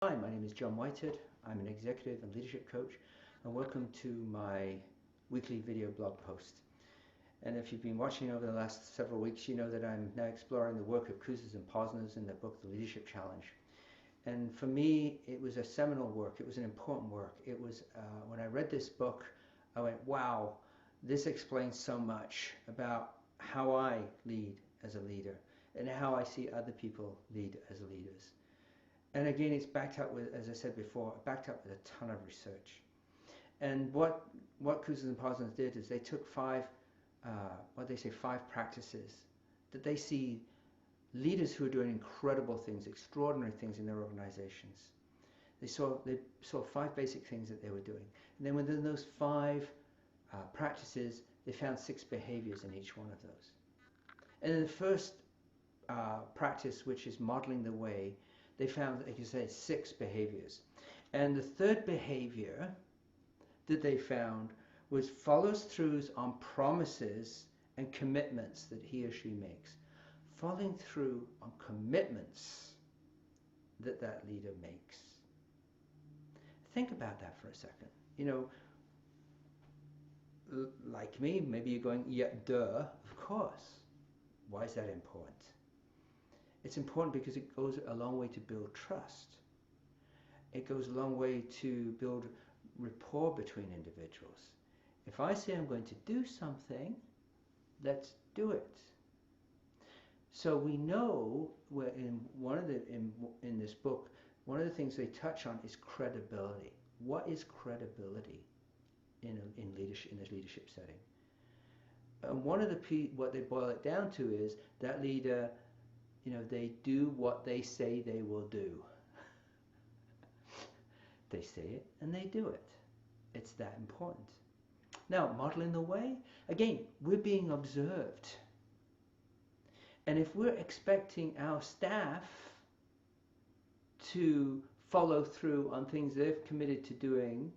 Hi, my name is K Whitehead. I'm an executive and leadership coach, and welcome to my weekly video blog post. And if you've been watching over the last several weeks, you know that I'm now exploring the work of Kouzes and Posner in their book, The Leadership Challenge. And for me, it was a seminal work. It was an important work. It was, when I read this book, I went, wow, this explains so much about how I lead as a leader and how I see other people lead as leaders. And again, it's backed up with, as I said before, backed up with a ton of research. And what Kouzes and Posner did is they took five practices that they see leaders who are doing incredible things, extraordinary things in their organizations. They saw 5 basic things that they were doing. And then within those 5 practices, they found 6 behaviors in each one of those. And in the first practice, which is modeling the way, they found, like you say, 6 behaviors. And the third behavior that they found was follows throughs on promises and commitments that he or she makes. Following through on commitments that leader makes. Think about that for a second. You know, like me, maybe you're going, yeah, duh, of course. Why is that important? It's important because it goes a long way to build trust. It goes a long way to build rapport between individuals. If I say I'm going to do something, let's do it. So we know in this book, one of the things they touch on is credibility. What is credibility in a leadership setting? And what they boil it down to is that leader, you know, they do what they say they will do. They say it and they do it. It's that important. Now, modeling the way, again, we're being observed. And if we're expecting our staff to follow through on things they've committed to doing,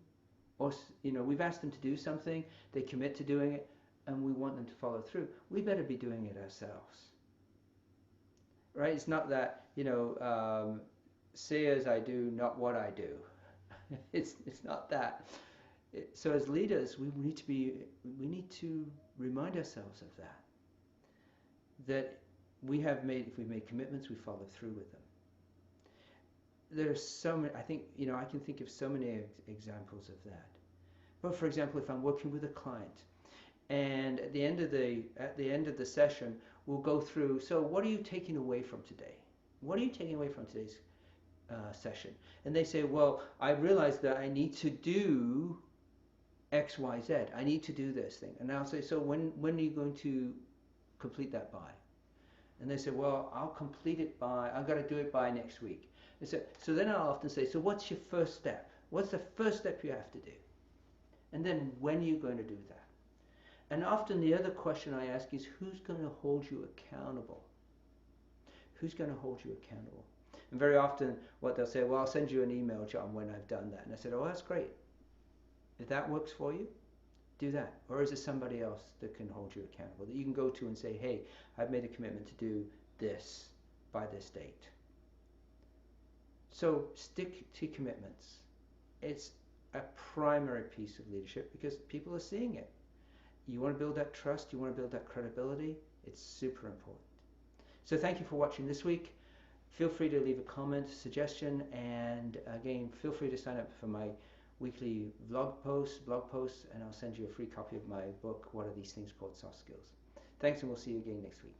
or, you know, we've asked them to do something, they commit to doing it, and we want them to follow through, we better be doing it ourselves. Right? It's not that, you know, say as I do, not what I do. It's not that. So as leaders, we need to remind ourselves of that. That if we've made commitments, we follow through with them. There's so many. I think, you know, I can think of so many examples of that. But for example, if I'm working with a client, and at the end of the session, we'll go through, so what are you taking away from today? What are you taking away from today's session? And they say, well, I realized that I need to do X, Y, Z. I need to do this thing. And I'll say, so when are you going to complete that by? And they say, well, I've got to do it by next week. And so then I'll often say, so what's your first step? What's the first step you have to do? And then when are you going to do that? And often the other question I ask is, who's going to hold you accountable? Who's going to hold you accountable? And very often what they'll say, well, I'll send you an email, John, when I've done that. And I said, oh, that's great. If that works for you, do that. Or is there somebody else that can hold you accountable, that you can go to and say, hey, I've made a commitment to do this by this date. So stick to commitments. It's a primary piece of leadership because people are seeing it. You want to build that trust, you want to build that credibility, it's super important. So thank you for watching this week. Feel free to leave a comment, suggestion, and again, feel free to sign up for my weekly blog posts, and I'll send you a free copy of my book, What Are These Things Called Soft Skills. Thanks, and we'll see you again next week.